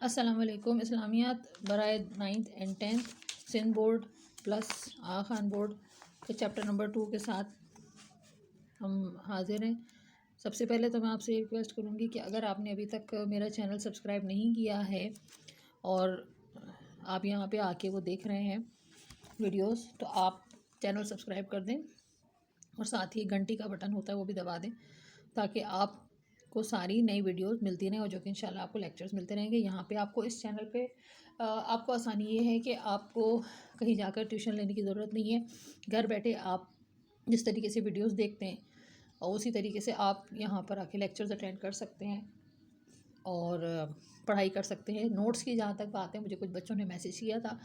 السلام علیکم. اسلامیات برائے 9th and 10th Sindh board plus Aga Khan board کے چیپٹر نمبر 2 کے ساتھ ہم حاضر ہیں. سب سے پہلے تو میں آپ سے ریکویسٹ کروں گی کہ اگر آپ نے ابھی تک میرا چینل سبسکرائب نہیں کیا ہے اور آپ یہاں پہ آ کے وہ دیکھ رہے ہیں ویڈیوز، تو آپ چینل سبسکرائب کر دیں اور ساتھ ہی گھنٹی کا بٹن ہوتا ہے وہ بھی دبا دیں تاکہ آپ کو ساری نئی ویڈیوز ملتی رہیں اور جو کہ انشاءاللہ آپ کو لیکچرز ملتے رہیں گے. یہاں پہ آپ کو اس چینل پہ آپ کو آسانی یہ ہے کہ آپ کو کہیں جا کر ٹیوشن لینے کی ضرورت نہیں ہے. گھر بیٹھے آپ جس طریقے سے ویڈیوز دیکھتے ہیں اور اسی طریقے سے آپ یہاں پر آ کے لیکچرز اٹینڈ کر سکتے ہیں اور پڑھائی کر سکتے ہیں. نوٹس کی جہاں تک بات ہے، مجھے کچھ بچوں نے میسیج کیا تھا،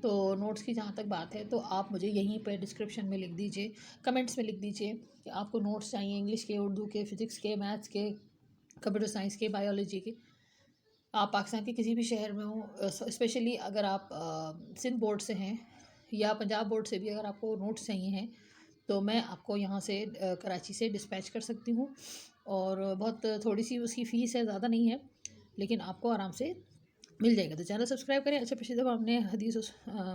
تو نوٹس کی جہاں تک بات ہے تو آپ مجھے یہیں پہ ڈسکرپشن میں لکھ دیجئے، کمنٹس میں لکھ دیجئے کہ آپ کو نوٹس چاہیے انگلش کے، اردو کے، فزکس کے، میتھس کے، کمپیوٹر سائنس کے، بایولوجی کے. آپ پاکستان کے کسی بھی شہر میں ہوں، اسپیشلی اگر آپ سندھ بورڈ سے ہیں یا پنجاب بورڈ سے بھی اگر آپ کو نوٹس چاہیے ہیں تو میں آپ کو یہاں سے کراچی سے ڈسپیچ کر سکتی ہوں. اور بہت تھوڑی سی اس کی فیس ہے، زیادہ نہیں ہے، لیکن آپ کو آرام سے مل جائے گا. تو چینل سبسکرائب کریں. اچھا، پچھلی دفعہ ہم نے حدیث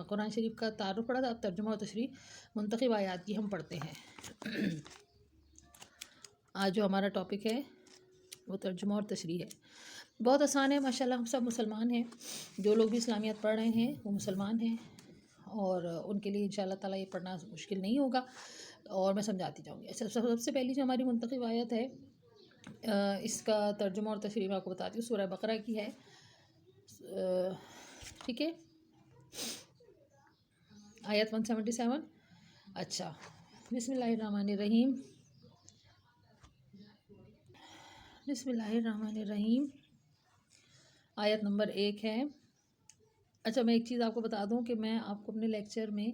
قرآن شریف کا تعارف پڑھا تھا، اب ترجمہ و تشریح منتخب آیات کی ہم پڑھتے ہیں. آج جو ہمارا ٹاپک ہے وہ ترجمہ اور تشریح ہے. بہت آسان ہے ماشاءاللہ. ہم سب مسلمان ہیں، جو لوگ بھی اسلامیات پڑھ رہے ہیں وہ مسلمان ہیں اور ان کے لیے انشاءاللہ تعالیٰ یہ پڑھنا مشکل نہیں ہوگا اور میں سمجھاتی جاؤں گی. اچھا، سب سے پہلی جو ہماری منتخب آیت ہے اس کا ترجمہ اور تشریح میں آپ کو بتاتی ہوں. سورہ بقرہ کی ہے، ٹھیک ہے، آیت 177. اچھا، بسم اللہ الرحمن الرحیم. بسم اللہ الرحمن الرحیم. آیت نمبر 1 ہے. اچھا، میں ایک چیز آپ کو بتا دوں کہ میں آپ کو اپنے لیکچر میں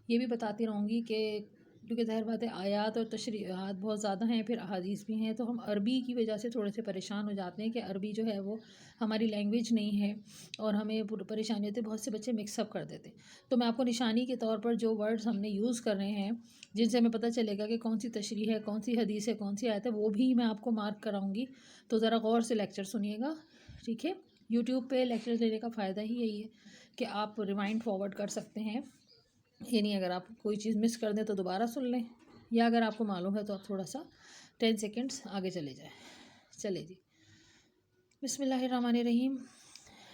یہ بھی بتاتی رہوں گی کہ کیونکہ ظاہر بات ہے آیات اور تشریحات بہت زیادہ ہیں، پھر احادیث بھی ہیں، تو ہم عربی کی وجہ سے تھوڑے سے پریشان ہو جاتے ہیں کہ عربی جو ہے وہ ہماری لینگویج نہیں ہے اور ہمیں پریشانی ہوتی ہے. بہت سے بچے مکس اپ کر دیتے ہیں. تو میں آپ کو نشانی کے طور پر جو ورڈز ہم نے یوز کر رہے ہیں جن سے ہمیں پتہ چلے گا کہ کون سی تشریح ہے، کون سی حدیث ہے، کون سی آیت ہے، وہ بھی میں آپ کو مارک کراؤں گی. تو ذرا غور سے لیکچر سنیے گا، ٹھیک ہے. یوٹیوب پہ لیکچر دینے کا فائدہ ہی یہی ہے کہ آپ ریوائنڈ فارورڈ کر سکتے ہیں، یعنی اگر آپ کوئی چیز مس کر دیں تو دوبارہ سن لیں، یا اگر آپ کو معلوم ہے تو آپ تھوڑا سا 10 سیکنڈز آگے چلے جائیں. چلے جی، بسم اللہ الرحمن الرحیم.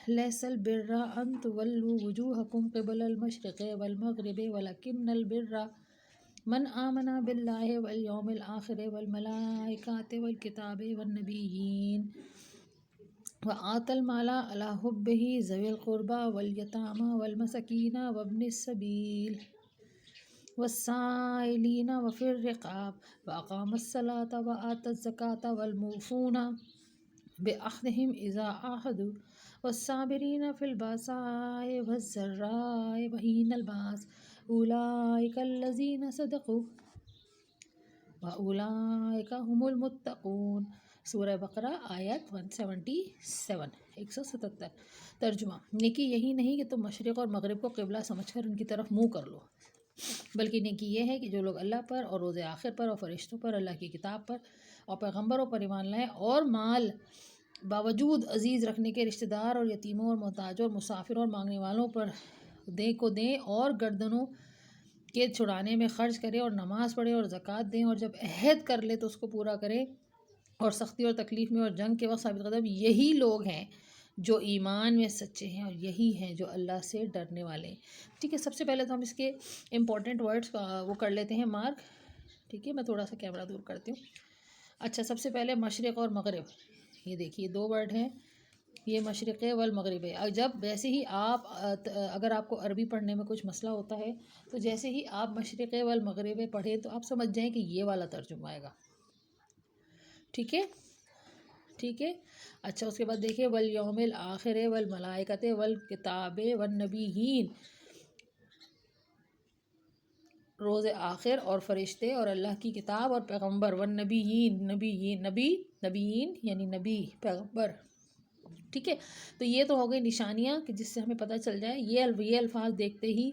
لیس البر ان تولوا وجوہکم قبل المشرق والمغرب ولکن البر من آمن باللہ والیوم الآخر والملائکۃ والکتاب والنبیین وآتى المال على حبه ذوي القربى واليتامى والمساكين وابن السبيل والسائلين وفي الرقاب وأقام الصلاة وآتى الزكاة والموفون بعهدهم إذا عاهدوا والصابرين في البأساء والضراء وحين البأس أولئك الذين صدقوا وأولئك هم المتقون. سورہ بقرہ آیت 177 177. ترجمہ: نیکی یہی نہیں کہ تم مشرق اور مغرب کو قبلہ سمجھ کر ان کی طرف منہ کر لو، بلکہ نیکی یہ ہے کہ جو لوگ اللہ پر اور روز آخر پر اور فرشتوں پر، اللہ کی کتاب پر اور پیغمبروں پر ایمان لائیں اور مال باوجود عزیز رکھنے کے رشتہ دار اور یتیموں اور محتاجوں اور مسافروں اور مانگنے والوں پر دیں اور گردنوں کے چھڑانے میں خرچ کرے اور نماز پڑھے اور زکوٰۃ دیں اور جب عہد کر لے تو اس کو پورا کرے اور سختی اور تکلیف میں اور جنگ کے وقت ثابت قدم، یہی لوگ ہیں جو ایمان میں سچے ہیں اور یہی ہیں جو اللہ سے ڈرنے والے ہیں. ٹھیک ہے، سب سے پہلے تو ہم اس کے امپورٹنٹ ورڈز وہ کر لیتے ہیں مارک. ٹھیک ہے، میں تھوڑا سا کیمرہ دور کرتی ہوں. اچھا، سب سے پہلے مشرق اور مغرب، یہ دیکھیے 2 ورڈ ہیں، یہ مشرق والمغرب ہے. جب ویسے ہی آپ اگر آپ کو عربی پڑھنے میں کچھ مسئلہ ہوتا ہے تو جیسے ہی آپ مشرق والمغرب پڑھیں تو آپ سمجھ جائیں کہ یہ والا ترجمہ آئے گا. ٹھیک ہے، ٹھیک ہے. اچھا، اس کے بعد دیکھیے والیوم الآخر والملائکۃ والکتاب والنبیین، روز آخر اور فرشتے اور اللہ کی کتاب اور پیغمبر، والنبیین، نبیین یعنی نبی، پیغمبر. ٹھیک ہے، تو یہ تو ہو گئی نشانیاں کہ جس سے ہمیں پتہ چل جائے. یہ الفاظ دیکھتے ہی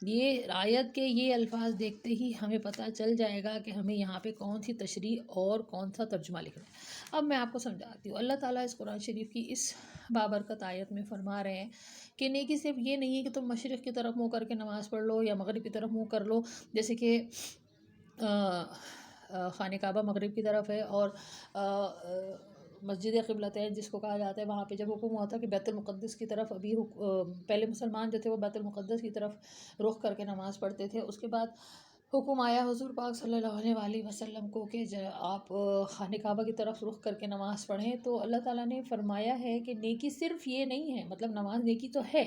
یہ آیت کے یہ الفاظ دیکھتے ہی ہمیں پتہ چل جائے گا کہ ہمیں یہاں پہ کون سی تشریح اور کون سا ترجمہ لکھنا ہے۔ اب میں آپ کو سمجھاتی ہوں۔ اللہ تعالیٰ اس قرآن شریف کی اس بابرکت آیت میں فرما رہے ہیں کہ نیکی صرف یہ نہیں ہے کہ تم مشرق کی طرف منہ کر کے نماز پڑھ لو یا مغرب کی طرف منہ کر لو، جیسے کہ خانہ کعبہ مغرب کی طرف ہے اور مسجد قبلتین جس کو کہا جاتا ہے، وہاں پہ جب حکم ہوا تھا کہ بیت المقدس کی طرف، ابھی پہلے مسلمان جو تھے وہ بیت المقدس کی طرف رخ کر کے نماز پڑھتے تھے، اس کے بعد حکم آیا حضور پاک صلی اللہ علیہ وسلم کو کہ آپ خانہ کعبہ کی طرف رخ کر کے نماز پڑھیں۔ تو اللہ تعالیٰ نے فرمایا ہے کہ نیکی صرف یہ نہیں ہے، مطلب نماز نیکی تو ہے،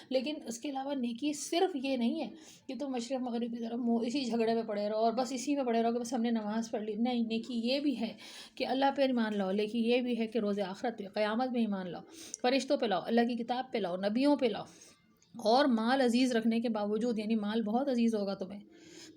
لیکن اس کے علاوہ نیکی صرف یہ نہیں ہے کہ تم مشرق مغرب کی طرف اسی جھگڑے میں پڑے رہو اور بس اسی میں پڑے رہو کہ بس ہم نے نماز پڑھ لی۔ نہیں، نیکی یہ بھی ہے کہ اللہ پہ ایمان لاؤ، لیکن یہ بھی ہے کہ روز آخرت پہ، قیامت میں ایمان لاؤ، فرشتوں پہ لاؤ، اللہ کی کتاب پہ لاؤ، نبیوں پہ لاؤ، اور مال عزیز رکھنے کے باوجود، یعنی مال بہت عزیز ہوگا تمہیں،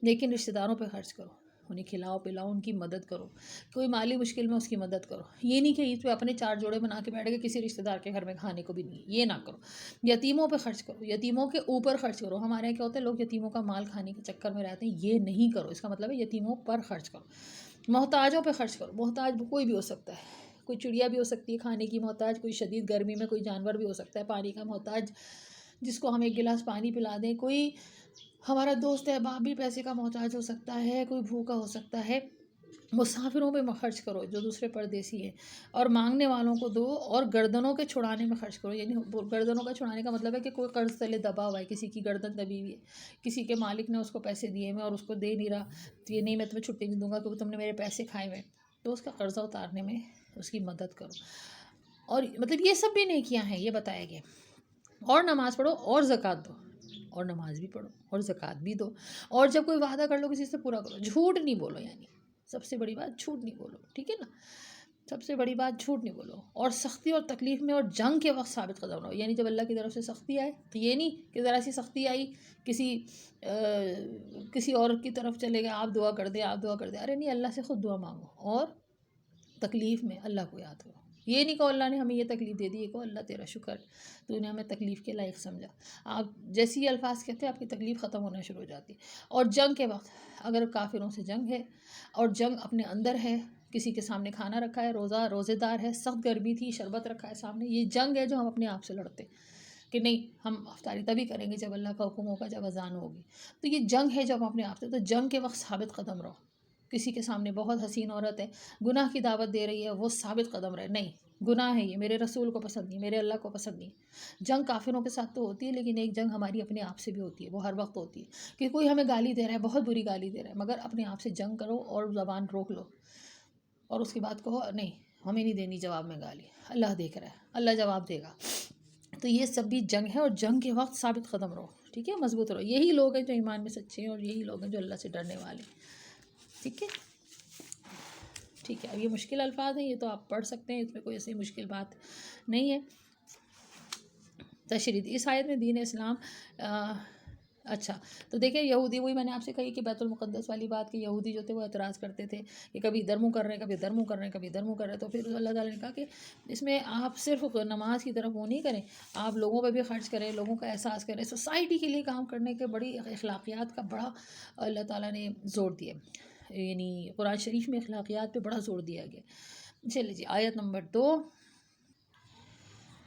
لیکن رشتہ داروں پہ خرچ کرو، انہیں کھلاؤ پلاؤ، ان کی مدد کرو، کوئی مالی مشکل میں اس کی مدد کرو۔ یہ نہیں کہ عید پہ اپنے 4 جوڑے بنا کے بیٹھ گئے، کسی رشتہ دار کے گھر میں کھانے کو بھی نہیں، یہ نہ کرو۔ یتیموں پہ خرچ کرو، یتیموں کے اوپر خرچ کرو۔ ہمارے یہاں کیا ہوتا ہے، لوگ یتیموں کا مال کھانے کے چکر میں رہتے ہیں، یہ نہیں کرو۔ اس کا مطلب ہے یتیموں پر خرچ کرو، محتاجوں پہ خرچ کرو۔ محتاج کوئی بھی ہو سکتا ہے، کوئی چڑیا بھی ہو سکتی ہے کھانے کی محتاج، کوئی شدید گرمی میں کوئی جانور بھی ہو سکتا ہے پانی کا محتاج، جس کو ہم ایک گلاس پانی پلا دیں، کوئی ہمارا دوست احباب بھی پیسے کا محتاج ہو سکتا ہے، کوئی بھوکا ہو سکتا ہے۔ مسافروں پہ خرچ کرو جو دوسرے پردیسی ہیں، اور مانگنے والوں کو دو، اور گردنوں کے چھڑانے میں خرچ کرو۔ یعنی گردنوں کا چھڑانے کا مطلب ہے کہ کوئی قرض تلے دبا ہوا ہے، کسی کی گردن دبی ہوئی ہے، کسی کے مالک نے اس کو پیسے دیے ہوئے اور اس کو دے نہیں رہا، تو یہ نہیں میں تمہیں چھٹی نہیں دوں گا کیونکہ تم نے میرے پیسے کھائے ہوئے، تو اس کا قرضہ اتارنے میں اس کی مدد کرو۔ اور مطلب یہ سب بھی نیکیاں ہیں، یہ بتایا گیا۔ اور نماز پڑھو اور زکوٰۃ دو، اور نماز بھی پڑھو اور زکوٰۃ بھی دو، اور جب کوئی وعدہ کر لو کسی سے پورا کرو، جھوٹ نہیں بولو، یعنی سب سے بڑی بات جھوٹ نہیں بولو، ٹھیک ہے نا، سب سے بڑی بات جھوٹ نہیں بولو، اور سختی اور تکلیف میں اور جنگ کے وقت ثابت قدم رہو۔ یعنی جب اللہ کی طرف سے سختی آئے تو یہ نہیں کہ ذرا سی سختی آئی کسی اور کی طرف چلے گئے، آپ دعا کر دیں، آپ دعا کر دیں، ارے نہیں، اللہ سے خود دعا مانگو، اور تکلیف میں اللہ کو یاد کرو۔ یہ نہیں کہو اللہ نے ہمیں یہ تکلیف دے دی، یہ کہو اللہ تیرا شکر، تو نے ہمیں تکلیف کے لائق سمجھا۔ آپ جیسی یہ الفاظ کہتے ہیں آپ کی تکلیف ختم ہونا شروع ہو جاتی ہے۔ اور جنگ کے وقت اگر کافروں سے جنگ ہے اور جنگ اپنے اندر ہے، کسی کے سامنے کھانا رکھا ہے، روزے دار ہے، سخت گرمی تھی، شربت رکھا ہے سامنے، یہ جنگ ہے جو ہم اپنے آپ سے لڑتے کہ نہیں ہم افطاری تبھی کریں گے جب اللہ کا حکم ہوگا، جب اذان ہوگی، تو یہ جنگ ہے جب ہم اپنے آپ سے، تو جنگ کے وقت ثابت قدم رہو۔ کسی کے سامنے بہت حسین عورت ہے، گناہ کی دعوت دے رہی ہے، وہ ثابت قدم رہے، نہیں گناہ ہے، یہ میرے رسول کو پسند نہیں، میرے اللہ کو پسند نہیں۔ جنگ کافروں کے ساتھ تو ہوتی ہے، لیکن ایک جنگ ہماری اپنے آپ سے بھی ہوتی ہے، وہ ہر وقت ہوتی ہے کہ کوئی ہمیں گالی دے رہا ہے، بہت بری گالی دے رہا ہے، مگر اپنے آپ سے جنگ کرو اور زبان روک لو، اور اس کی بات کہو نہیں ہمیں نہیں دینی جواب میں گالی، اللہ دیکھ رہا ہے، اللہ جواب دے گا۔ تو یہ سب بھی جنگ ہے، اور جنگ کے وقت ثابت قدم رہو، ٹھیک ہے، مضبوط رہو۔ یہی لوگ ہیں جو ایمان میں سچے ہیں، اور یہی لوگ ہیں جو اللہ سے ڈرنے والے ہیں، ٹھیک ہے، ٹھیک ہے۔ اب یہ مشکل الفاظ ہیں، یہ تو آپ پڑھ سکتے ہیں، اس میں کوئی ایسی مشکل بات نہیں ہے۔ تشریح اس آیت میں دین اسلام اچھا تو دیکھیں یہودی، وہی میں نے آپ سے کہی کہ بیت المقدس والی بات کہ یہودی جو تھے وہ اعتراض کرتے تھے کہ کبھی ادھر منہ کر رہے ہیں، کبھی ادھر منہ کر رہے ہیں، کبھی ادھر منہ کر رہے ہیں، تو پھر اللہ تعالیٰ نے کہا کہ اس میں آپ صرف نماز کی طرف وہ نہیں کریں، آپ لوگوں پہ بھی خرچ کریں، لوگوں کا احساس کریں، سوسائٹی کے لیے کام کرنے کے بڑی اخلاقیات کا بڑا اللہ تعالیٰ نے زور دیا، یعنی قرآن شریف میں اخلاقیات پہ بڑا زور دیا گیا۔ چلیے جی، آیت نمبر 2،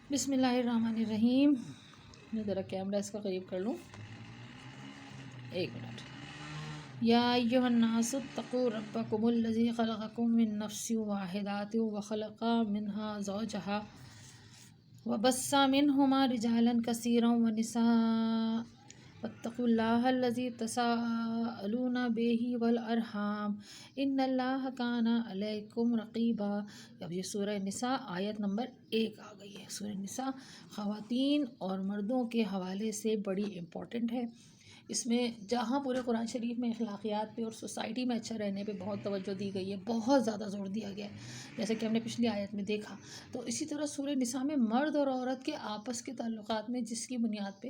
بسم اللہ الرحمن الرحیم۔ میں ذرا کیمرہ اس کا قریب کر لوں، ایک منٹ۔ یا ایھا الناس اتقوا ربکم الذی خلقکم من نفس واحدۃ وخلق منها زوجها وبث منهما رجالا کثیرا ونساء واتقوا اللہ الذی تساءلون بہ والارحام ان اللہ کان علیکم رقیبا۔ اب یہ سورہ نساء آیت نمبر 1 آ گئی ہے۔ سورہ نساء خواتین اور مردوں کے حوالے سے بڑی امپورٹنٹ ہے۔ اس میں جہاں پورے قرآن شریف میں اخلاقیات پہ اور سوسائٹی میں اچھا رہنے پہ بہت توجہ دی گئی ہے، بہت زیادہ زور دیا گیا ہے، جیسا کہ ہم نے پچھلی آیت میں دیکھا، تو اسی طرح سورہ نساء میں مرد اور عورت کے آپس کے تعلقات میں جس کی بنیاد پہ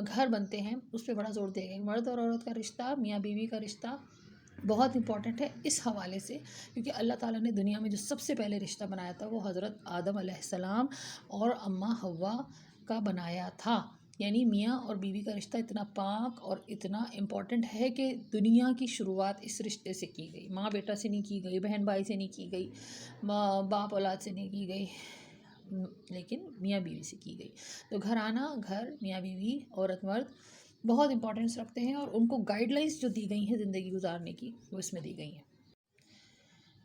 گھر بنتے ہیں اس پہ بڑا زور دیا گیا ہے۔ مرد اور عورت کا رشتہ، میاں بیوی کا رشتہ بہت امپورٹنٹ ہے اس حوالے سے، کیونکہ اللہ تعالیٰ نے دنیا میں جو سب سے پہلے رشتہ بنایا تھا وہ حضرت آدم علیہ السلام اور اماں حوا کا بنایا تھا۔ یعنی میاں اور بیوی کا رشتہ اتنا پاک اور اتنا امپورٹنٹ ہے کہ دنیا کی شروعات اس رشتے سے کی گئی. ماں بیٹا سے نہیں کی گئی، بہن بھائی سے نہیں کی گئی، باپ اولاد سے نہیں کی گئی، لیکن میاں بیوی سے کی گئی. تو گھرانہ، گھر، میاں بیوی، عورت مرد بہت امپورٹنس رکھتے ہیں، اور ان کو گائیڈ لائنس جو دی گئی ہیں زندگی گزارنے کی وہ اس میں دی گئی ہیں.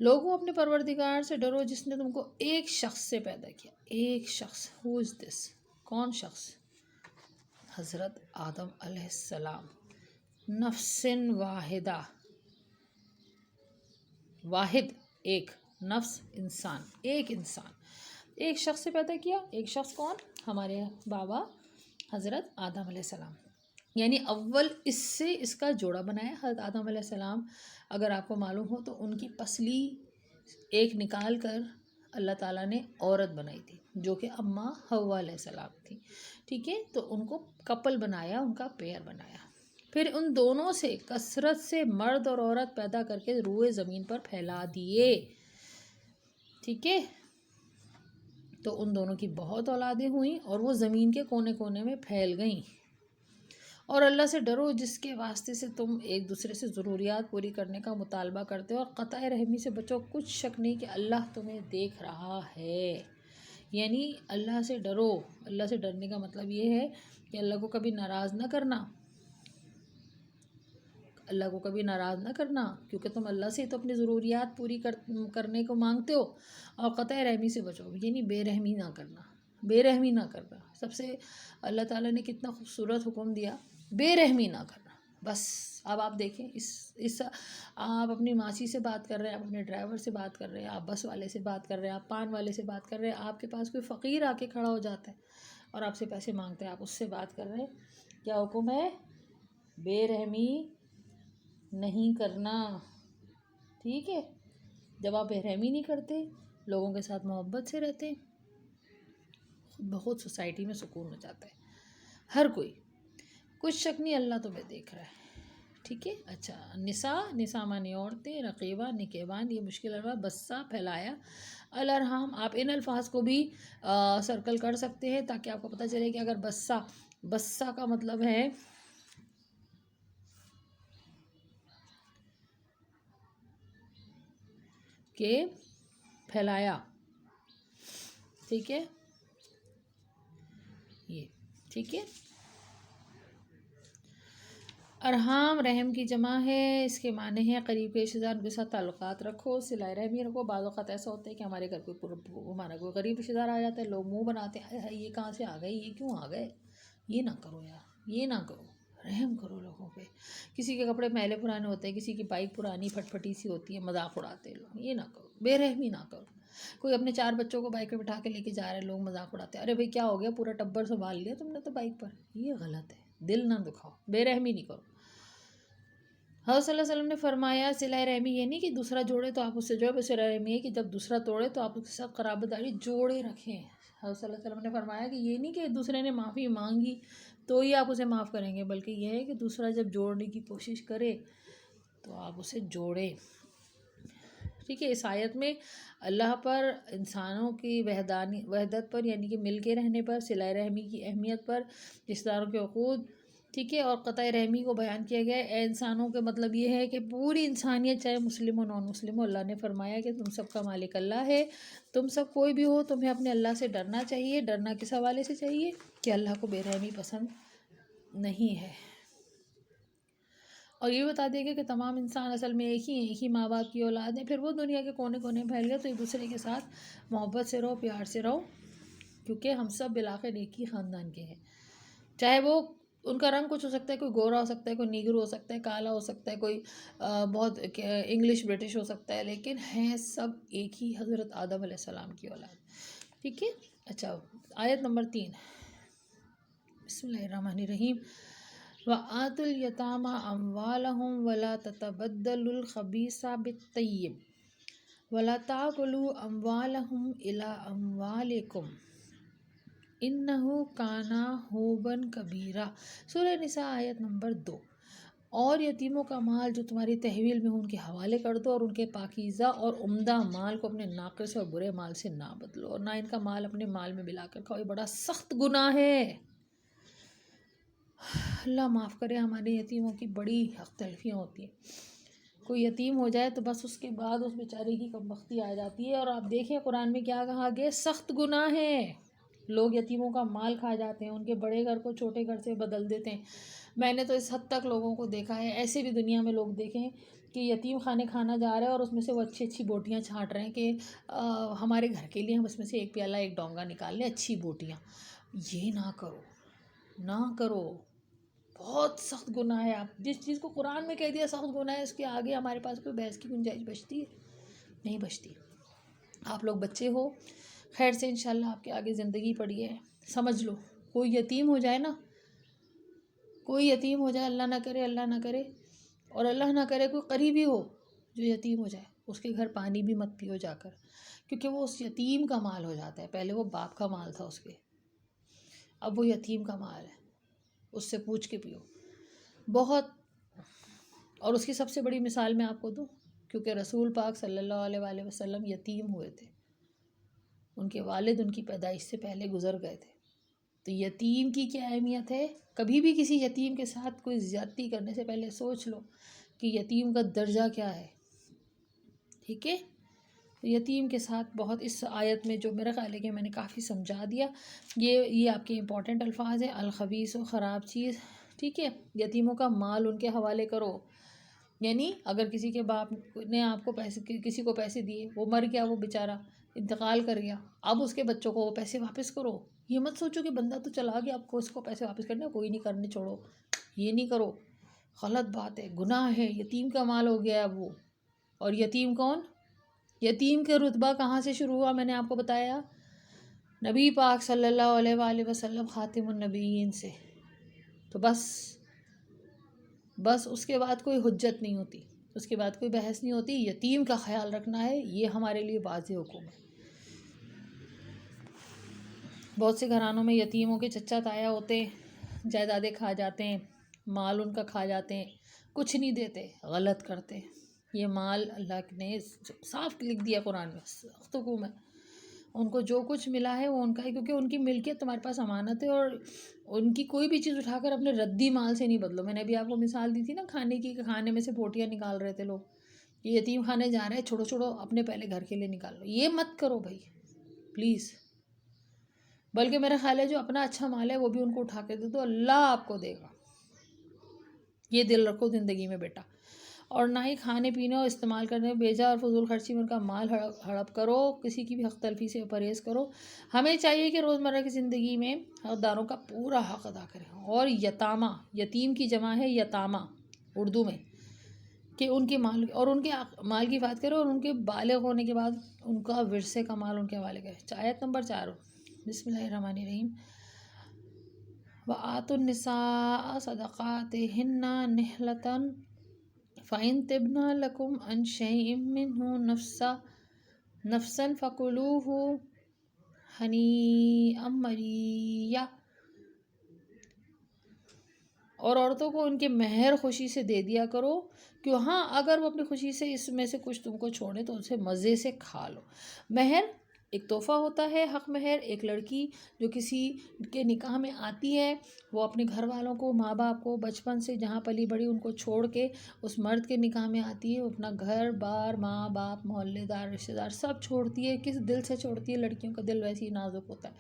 لوگوں اپنے پروردگار سے ڈرو جس نے تم کو ایک شخص سے پیدا کیا. ایک شخص. ہو از دس؟ کون شخص؟ حضرت آدم علیہ السلام. نفس واحدہ، واحد، ایک نفس، انسان، ایک انسان، ایک شخص سے پیدا کیا. ایک شخص کون؟ ہمارے بابا حضرت آدم علیہ السلام. یعنی اول اس سے اس کا جوڑا بنایا حضرت آدم علیہ السلام. اگر آپ کو معلوم ہو تو ان کی پسلی ایک نکال کر اللہ تعالیٰ نے عورت بنائی تھی جو کہ اماں حوا علیہ السلام تھی. ٹھیک ہے، تو ان کو کپل بنایا، ان کا پیئر بنایا. پھر ان دونوں سے کثرت سے مرد اور عورت پیدا کر کے روئے زمین پر پھیلا دیے. ٹھیک ہے، تو ان دونوں کی بہت اولادیں ہوئیں اور وہ زمین کے کونے کونے میں پھیل گئیں. اور اللہ سے ڈرو جس کے واسطے سے تم ایک دوسرے سے ضروریات پوری کرنے کا مطالبہ کرتے ہو، اور قطع رحمی سے بچو. کچھ شک نہیں کہ اللہ تمہیں دیکھ رہا ہے. یعنی اللہ سے ڈرو. اللہ سے ڈرنے کا مطلب یہ ہے کہ اللہ کو کبھی ناراض نہ کرنا، اللہ کو کبھی ناراض نہ کرنا، کیونکہ تم اللہ سے تو اپنی ضروریات پوری کرنے کو مانگتے ہو. اور قطع رحمی سے بچو، یعنی بے رحمی نہ کرنا. بے رحمی نہ کرنا. سب سے اللہ تعالیٰ نے کتنا خوبصورت حکم دیا، بے رحمی نہ کرنا. بس اب آپ دیکھیں، اس آپ اپنی ماسی سے بات کر رہے ہیں، آپ اپنے ڈرائیور سے بات کر رہے ہیں، آپ بس والے سے بات کر رہے ہیں، آپ پان والے سے بات کر رہے ہیں. آپ کے پاس کوئی فقیر آ کے کھڑا ہو جاتا ہے اور آپ سے پیسے مانگتے ہیں، آپ اس سے بات کر رہے ہیں. کیا حکم ہے؟ بے رحمی نہیں کرنا. ٹھیک ہے، جب آپ بے رحمی نہیں کرتے، لوگوں کے ساتھ محبت سے رہتے، بہت سوسائٹی میں سکون ہو جاتا ہے. ہر کوئی. کچھ شک نہیں اللہ تمہیں دیکھ رہا ہے. ٹھیک ہے. اچھا، نساء معنی عورتیں، رقیبہ نگہبان، یہ مشکل الفاظ. بسا پھیلایا. الارحام، آپ ان الفاظ کو بھی سرکل کر سکتے ہیں تاکہ آپ کو پتہ چلے کہ اگر بسا کا مطلب ہے کہ پھیلایا. ٹھیک ہے، یہ ٹھیک ہے. ارحام رحم کی جمع ہے. اس کے معنی ہے قریب کے رشتہ دار کے ساتھ تعلقات رکھو، صلہ رحمی رکھو. بعض اوقات ایسا ہوتا ہے کہ ہمارے گھر ہمارا کوئی قریب رشتہ دار آ جاتا ہے، لوگ منہ بناتے ہیں، یہ کہاں سے آ گئے، یہ کیوں آ گئے. یہ نہ کرو یار، یہ نہ کرو. رحم کرو لوگوں پہ. کسی کے کپڑے میلے پرانے ہوتے ہیں، کسی کی بائک پرانی پھٹ پھٹی سی ہوتی ہے، مذاق اڑاتے ہیں لوگ. یہ نہ کرو، بے رحمی نہ کرو. کوئی اپنے 4 بچوں کو بائک پہ بٹھا کے لے کے جا رہے ہیں، لوگ مذاق اڑاتے ہیں، ارے بھائی کیا ہو گیا، پورا ٹبر سنبھال لیا تم نے تو بائک پر. یہ غلط ہے. دل نہ دکھاؤ، بے رحمی نہیں کرو. حضرت صلی اللہ علیہ وسلم نے فرمایا صلہ رحمی یہ نہیں کہ دوسرا جوڑے تو آپ اس سے جوڑے، صلہ رحمی ہے کہ جب دوسرا توڑے تو آپ اس کے ساتھ قرابت داری جوڑے رکھیں. حضرت صلی اللہ علیہ وسلم نے فرمایا کہ یہ نہیں کہ دوسرے نے معافی مانگی تو ہی آپ اسے معاف کریں گے، بلکہ یہ ہے کہ دوسرا جب جوڑنے کی کوشش کرے تو آپ اسے جوڑیں. ٹھیک ہے. اس آیت میں اللہ پر، انسانوں کی وحدت پر، یعنی کہ مل کے رہنے پر، صلہ رحمی کی اہمیت پر، رشتہ داروں کے عقود، ٹھیک ہے، اور قطع رحمی کو بیان کیا گیا ہے. اے انسانوں کے مطلب یہ ہے کہ پوری انسانیت، چاہے مسلم ہو نان مسلم ہو، اللہ نے فرمایا کہ تم سب کا مالک اللہ ہے. تم سب کوئی بھی ہو، تمہیں اپنے اللہ سے ڈرنا چاہیے. ڈرنا کس حوالے سے چاہیے؟ کہ اللہ کو بے رحمی پسند نہیں ہے. اور یہ بتا دیا گیا کہ تمام انسان اصل میں ایک ہی ماں باپ کی اولاد ہیں. پھر وہ دنیا کے کونے کونے میں پھیل گئے تو ایک دوسرے کے ساتھ محبت سے رہو، پیار سے رہو، کیونکہ ہم سب بالآخر ایک ہی خاندان کے ہیں. چاہے وہ ان کا رنگ کچھ ہو سکتا ہے، کوئی گورا ہو سکتا ہے، کوئی نیگرو ہو سکتا ہے، کالا ہو سکتا ہے، کوئی بہت انگلش برٹش ہو سکتا ہے، لیکن ہیں سب ایک ہی حضرت آدم علیہ السلام کی اولاد. ٹھیک ہے. اچھا، آیت نمبر 3. بسم اللہ الرحمن الرحیم. وَآتُوا الْيَتَامَى أَمْوَالَهُمْ وَلَا تَتَبَدَّلُوا الْخَبِيثَ بِالطَّيِّبِ وَلَا تَأْكُلُوا أَمْوَالَهُمْ إِلَىٰ أَمْوَالِكُمْ إِنَّهُ كَانَ حُوبًا كَبِيرًا. سورہ نساء آیت نمبر 2. اور یتیموں کا مال جو تمہاری تحویل میں ان کے حوالے کر دو، اور ان کے پاکیزہ اور عمدہ مال کو اپنے ناقص اور برے مال سے نہ بدلو، اور نہ ان کا مال اپنے مال میں ملا کر کھاؤ. یہ بڑا سخت گناہ ہے. اللہ معاف کرے، ہمارے یتیموں کی بڑی حق تلفیاں ہوتی ہیں. کوئی یتیم ہو جائے تو بس اس کے بعد اس بیچارے کی کم بختی آ جاتی ہے. اور آپ دیکھیں قرآن میں کیا کہا گیا، سخت گناہ ہے. لوگ یتیموں کا مال کھا جاتے ہیں، ان کے بڑے گھر کو چھوٹے گھر سے بدل دیتے ہیں. میں نے تو اس حد تک لوگوں کو دیکھا ہے، ایسے بھی دنیا میں لوگ دیکھیں کہ یتیم خانے کھانا جا رہے ہیں اور اس میں سے وہ اچھی اچھی بوٹیاں چھانٹ رہے ہیں کہ ہمارے گھر کے لیے ہم اس میں سے ایک پیالہ ایک ڈونگا نکال لیں، اچھی بوٹیاں. یہ نہ کرو، نہ کرو. بہت سخت گناہ ہے. آپ جس چیز کو قرآن میں کہہ دیا سخت گناہ ہے، اس کے آگے ہمارے پاس کوئی بحث کی گنجائش بچتی ہے؟ نہیں بچتی. آپ لوگ بچے ہو، خیر سے انشاءاللہ آپ کے آگے زندگی پڑی ہے. سمجھ لو، کوئی یتیم ہو جائے نا، کوئی یتیم ہو جائے، اللہ نہ کرے، اللہ نہ کرے، اور اللہ نہ کرے کوئی قریبی ہو جو یتیم ہو جائے، اس کے گھر پانی بھی مت پیو جا کر، کیونکہ وہ اس یتیم کا مال ہو جاتا ہے. پہلے وہ باپ کا مال تھا اس کے، اب وہ یتیم کا مال ہے، اس سے پوچھ کے پیو. بہت. اور اس کی سب سے بڑی مثال میں آپ کو دوں، کیونکہ رسول پاک صلی اللہ علیہ وآلہ وسلم یتیم ہوئے تھے، ان کے والد ان کی پیدائش سے پہلے گزر گئے تھے. تو یتیم کی کیا اہمیت ہے؟ کبھی بھی کسی یتیم کے ساتھ کوئی زیادتی کرنے سے پہلے سوچ لو کہ یتیم کا درجہ کیا ہے. ٹھیک ہے؟ یتیم کے ساتھ بہت، اس آیت میں جو میرا خیال ہے کہ میں نے کافی سمجھا دیا. یہ آپ کے امپورٹنٹ الفاظ ہیں، الخبیث و خراب چیز. ٹھیک ہے؟ یتیموں کا مال ان کے حوالے کرو. یعنی اگر کسی کے باپ نے آپ کو پیسے، کسی کو پیسے دیے، وہ مر گیا، وہ بیچارہ انتقال کر گیا، اب اس کے بچوں کو وہ پیسے واپس کرو. یہ مت سوچو کہ بندہ تو چلا گیا، آپ کو اس کو پیسے واپس کرنے، کوئی نہیں، کرنے چھوڑو. یہ نہیں کرو، غلط بات ہے، گناہ ہے. یتیم کا مال ہو گیا اب وہ. اور یتیم کون؟ یتیم کا رتبہ کہاں سے شروع ہوا؟ میں نے آپ کو بتایا، نبی پاک صلی اللہ علیہ وآلہ وسلم خاتم النبیین سے. تو بس اس کے بعد کوئی حجت نہیں ہوتی، اس کے بعد کوئی بحث نہیں ہوتی. یتیم کا خیال رکھنا ہے، یہ ہمارے لیے واضح حکم ہے. بہت سے گھرانوں میں یتیموں کے چچا تایا ہوتے ہیں، جائیدادیں کھا جاتے ہیں، مال ان کا کھا جاتے ہیں، کچھ نہیں دیتے، غلط کرتے ہیں. یہ مال اللہ نے صاف لکھ دیا قرآن میں، سخت حکم ہے. ان کو جو کچھ ملا ہے وہ ان کا ہے، کیونکہ ان کی ملکیت تمہارے پاس امانت ہے. اور ان کی کوئی بھی چیز اٹھا کر اپنے ردی مال سے نہیں بدلو. میں نے ابھی آپ کو مثال دی تھی نا کھانے کی، کھانے میں سے بوٹیاں نکال رہے تھے لوگ. یہ یتیم خانے جا رہے ہیں، چھوڑو چھوڑو، اپنے پہلے گھر کے لیے نکال لو. یہ مت کرو بھائی، پلیز. بلکہ میرا خیال ہے جو اپنا اچھا مال ہے وہ بھی ان کو اٹھا کے دے دو، اللہ آپ کو دے گا. یہ دل رکھو زندگی میں بیٹا. اور نہ ہی کھانے پینے اور استعمال کرنے میں بیجا اور فضول خرچی میں ان کا مال ہڑپ کرو. کسی کی بھی حق تلفی سے پرہیز کرو. ہمیں چاہیے کہ روزمرہ کی زندگی میں حقداروں کا پورا حق ادا کریں. اور یتامہ، یتیم کی جمع ہے یتامہ اردو میں، کہ ان کے مال اور ان کے مال کی بات کرو، اور ان کے بالغ ہونے کے بعد ان کا ورثے کا مال ان کے حوالے کرے. آیت نمبر 4، بسم اللہ الرحمن الرحیم. وَآتُوا النِّسَاءَ صَدَقَاتِهِنَّ نِحْلَةً فَإِن طِبْنَ لَكُمْ عَنْ شَيْءٍ مِّنْهُ نَفْسًا فَكُلُوهُ ہنیئا مریئا. اور عورتوں کو ان کے مہر خوشی سے دے دیا کرو، کہ ہاں اگر وہ اپنی خوشی سے اس میں سے کچھ تم کو چھوڑے تو اسے مزے سے کھا لو. مہر ایک تحفہ ہوتا ہے، حق مہر. ایک لڑکی جو کسی کے نکاح میں آتی ہے، وہ اپنے گھر والوں کو، ماں باپ کو، بچپن سے جہاں پلی بڑی ان کو چھوڑ کے اس مرد کے نکاح میں آتی ہے. وہ اپنا گھر بار، ماں باپ، محلے دار، رشتہ دار سب چھوڑتی ہے. کس دل سے چھوڑتی ہے؟ لڑکیوں کا دل ویسے ہی نازک ہوتا ہے.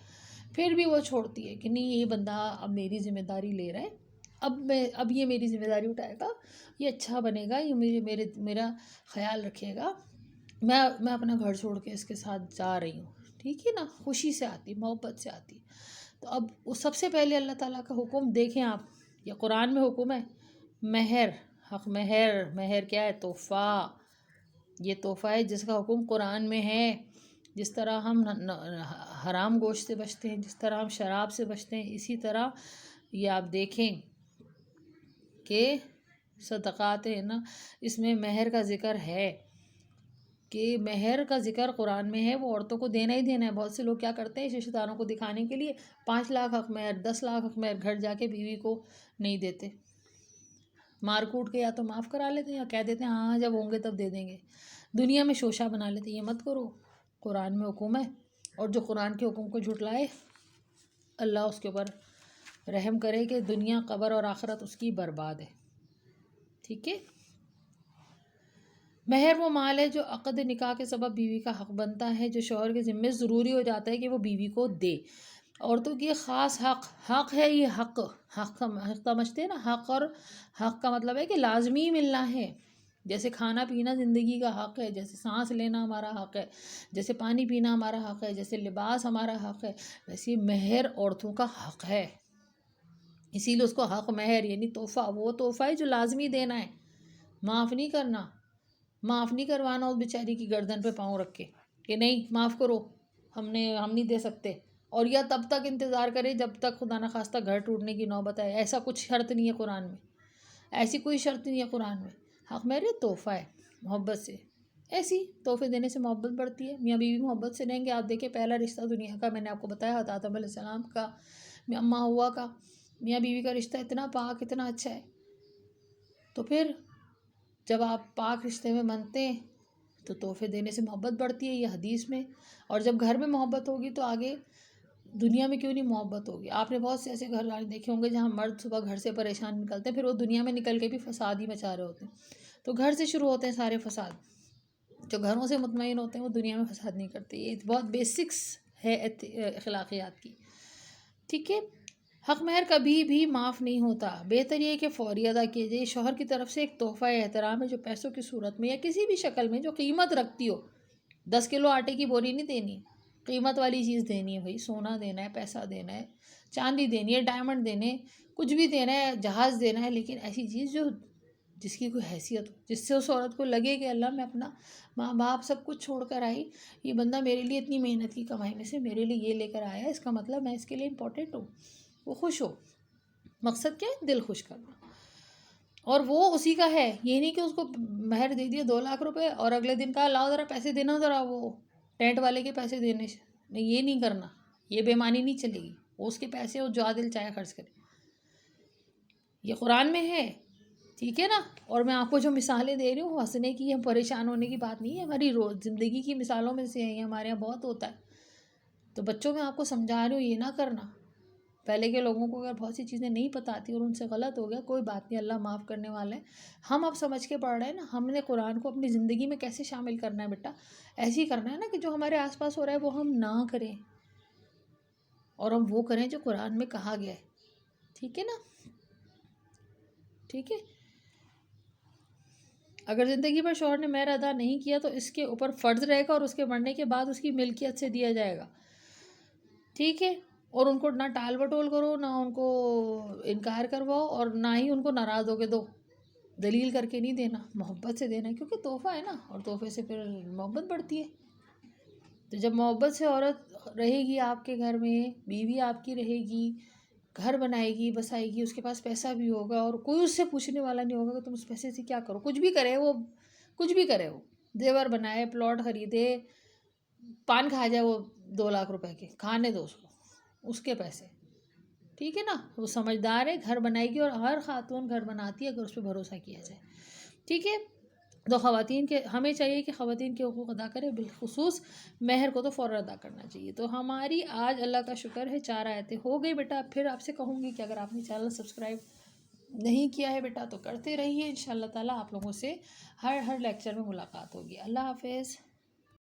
پھر بھی وہ چھوڑتی ہے کہ نہیں، یہ بندہ اب میری ذمہ داری لے رہا ہے، اب یہ میری ذمہ داری اٹھائے گا، یہ اچھا بنے گا، یہ میرا خیال رکھے گا. میں اپنا گھر چھوڑ کے اس کے ساتھ جا رہی ہوں. ٹھیک ہے نا؟ خوشی سے آتی، محبت سے آتی. تو اب وہ سب سے پہلے اللہ تعالیٰ کا حکم دیکھیں آپ، یہ قرآن میں حکم ہے مہر، حق مہر. مہر کیا ہے؟ تحفہ. یہ تحفہ ہے جس کا حکم قرآن میں ہے. جس طرح ہم حرام گوشت سے بچتے ہیں، جس طرح ہم شراب سے بچتے ہیں، اسی طرح یہ آپ دیکھیں کہ صدقات ہے نا، اس میں مہر کا ذکر ہے، کہ مہر کا ذکر قرآن میں ہے. وہ عورتوں کو دینا ہی دینا ہے. بہت سے لوگ کیا کرتے ہیں رشتہ داروں کو دکھانے کے لیے 5 لاکھ حق مہر، 10 لاکھ حق مہر، گھر جا کے بیوی کو نہیں دیتے، مار کوٹ کے یا تو معاف کرا لیتے ہیں یا کہہ دیتے ہیں ہاں جب ہوں گے تب دے دیں گے. دنیا میں شوشہ بنا لیتے ہیں. یہ مت کرو، قرآن میں حکم ہے. اور جو قرآن کے حکم کو جھٹلائے، اللہ اس کے اوپر رحم کرے کہ دنیا قبر اور آخرت اس کی برباد ہے. ٹھیک ہے. مہر وہ مال ہے جو عقد نکاح کے سبب بیوی کا حق بنتا ہے، جو شوہر کے ذمے ضروری ہو جاتا ہے کہ وہ بیوی کو دے. عورتوں کی خاص حق ہے یہ. حق سمجھتے ہیں نا. حق، اور حق کا مطلب ہے کہ لازمی ملنا ہے. جیسے کھانا پینا زندگی کا حق ہے، جیسے سانس لینا ہمارا حق ہے، جیسے پانی پینا ہمارا حق ہے، جیسے لباس ہمارا حق ہے، ویسے مہر عورتوں کا حق ہے. اسی لیے اس کو حق مہر یعنی تحفہ، وہ تحفہ ہے جو لازمی دینا ہے. معاف نہیں کرنا، معاف نہیں کروانا اس بیچاری کی گردن پہ پاؤں رکھ کے کہ نہیں معاف کرو، ہم نہیں دے سکتے، اور یا تب تک انتظار کرے جب تک خدا نخواستہ گھر ٹوٹنے کی نوبت آئے. ایسا کچھ شرط نہیں ہے قرآن میں، ایسی کوئی شرط نہیں ہے قرآن میں. حق مہر تحفہ ہے محبت سے. ایسی تحفے دینے سے محبت بڑھتی ہے. میاں بیوی محبت سے رہیں گے. آپ دیکھیں پہلا رشتہ دنیا کا میں نے آپ کو بتایا حضرت آدم علیہ السلام کا اماں ہوا کا میاں بیوی کا رشتہ اتنا پاک اتنا اچھا ہے. تو پھر جب آپ پاک رشتے میں بنتے ہیں تو تحفے دینے سے محبت بڑھتی ہے، یہ حدیث میں. اور جب گھر میں محبت ہوگی تو آگے دنیا میں کیوں نہیں محبت ہوگی. آپ نے بہت سے ایسے گھر دیکھے ہوں گے جہاں مرد صبح گھر سے پریشان نکلتے ہیں، پھر وہ دنیا میں نکل کے بھی فساد ہی مچا رہے ہوتے ہیں. تو گھر سے شروع ہوتے ہیں سارے فساد. جو گھروں سے مطمئن ہوتے ہیں وہ دنیا میں فساد نہیں کرتے. یہ بہت بیسکس ہے اخلاقیات کی. ٹھیک ہے. حق مہر کبھی بھی معاف نہیں ہوتا. بہتر یہ کہ فوری ادا کیے جائے. شوہر کی طرف سے ایک تحفہ احترام ہے جو پیسوں کی صورت میں یا کسی بھی شکل میں جو قیمت رکھتی ہو. 10 کلو آٹے کی بوری نہیں دینی، قیمت والی چیز دینی ہے. بھائی سونا دینا ہے، پیسہ دینا ہے، چاندی دینی ہے، ڈائمنڈ دینے، کچھ بھی دینا ہے، جہاز دینا ہے، لیکن ایسی چیز جو جس کی کوئی حیثیت ہو، جس سے اس عورت کو لگے کہ اللہ میں اپنا ماں باپ سب کچھ چھوڑ کر آئی، یہ بندہ میرے لیے اتنی محنت کی کمائی میں سے میرے لیے یہ لے کر آیا، اس کا مطلب میں اس کے لیے امپورٹنٹ ہوں. وہ خوش ہو. مقصد کیا ہے؟ دل خوش کرنا. اور وہ اسی کا ہے. یہ نہیں کہ اس کو مہر دے دیا 2 لاکھ روپے اور اگلے دن کہا لاؤ ذرا پیسے دینا، ذرا وہ ٹینٹ والے کے پیسے دینے سے. نہیں، یہ نہیں کرنا. یہ بے ایمانی نہیں چلے گی. وہ اس کے پیسے وہ جو دل چاہے خرچ کرے. یہ قرآن میں ہے. ٹھیک ہے نا. اور میں آپ کو جو مثالیں دے رہی ہوں ہنسنے کی، ہم پریشان ہونے کی بات نہیں ہے. ہماری روز زندگی کی مثالوں میں سے ہیں، ہمارے یہاں بہت ہوتا ہے. تو بچوں میں آپ کو سمجھا رہی ہوں یہ نہ کرنا. پہلے کے لوگوں کو اگر بہت سی چیزیں نہیں پتہ آتی اور ان سے غلط ہو گیا، کوئی بات نہیں، اللہ معاف کرنے والا ہے. ہم اب سمجھ کے پڑھ رہے ہیں نا. ہم نے قرآن کو اپنی زندگی میں کیسے شامل کرنا ہے بیٹا. ایسے ہی کرنا ہے نا کہ جو ہمارے آس پاس ہو رہا ہے وہ ہم نہ کریں، اور ہم وہ کریں جو قرآن میں کہا گیا ہے. ٹھیک ہے نا. ٹھیک ہے. اگر زندگی پر شوہر نے مہر ادا نہیں کیا تو اس کے اوپر فرض رہے گا، اور اس کے مرنے کے بعد اس کی ملکیت سے دیا جائے گا. ٹھیک ہے. اور ان کو نہ ٹال بٹول کرو، نہ ان کو انکار کرواؤ، اور نہ ہی ان کو ناراض ہو کے دو. دلیل کر کے نہیں دینا، محبت سے دینا ہے، کیونکہ تحفہ ہے نا، اور تحفے سے پھر محبت بڑھتی ہے. تو جب محبت سے عورت رہے گی آپ کے گھر میں، بیوی آپ کی رہے گی، گھر بنائے گی، بسائے گی، اس کے پاس پیسہ بھی ہوگا اور کوئی اس سے پوچھنے والا نہیں ہوگا کہ تم اس پیسے سے کیا کرو. کچھ بھی کرے وہ، کچھ بھی کرے وہ، زیور بنائے، پلاٹ خریدے، پان کھا جائے وہ 2 لاکھ روپے کے، کھانے دو اس کے پیسے. ٹھیک ہے نا. وہ سمجھدار ہے، گھر بنائے گی، اور ہر خاتون گھر بناتی ہے اگر اس پہ بھروسہ کیا جائے. ٹھیک ہے. تو خواتین کے ہمیں چاہیے کہ خواتین کے حقوق ادا کرے، بالخصوص مہر کو تو فوراً ادا کرنا چاہیے. تو ہماری آج اللہ کا شکر ہے 4 آیتیں ہو گئی بیٹا. پھر آپ سے کہوں گی کہ اگر آپ نے چینل سبسکرائب نہیں کیا ہے بیٹا تو کرتے رہیے. انشاءاللہ تعالیٰ آپ لوگوں سے ہر لیکچر میں ملاقات ہوگی. اللہ حافظ.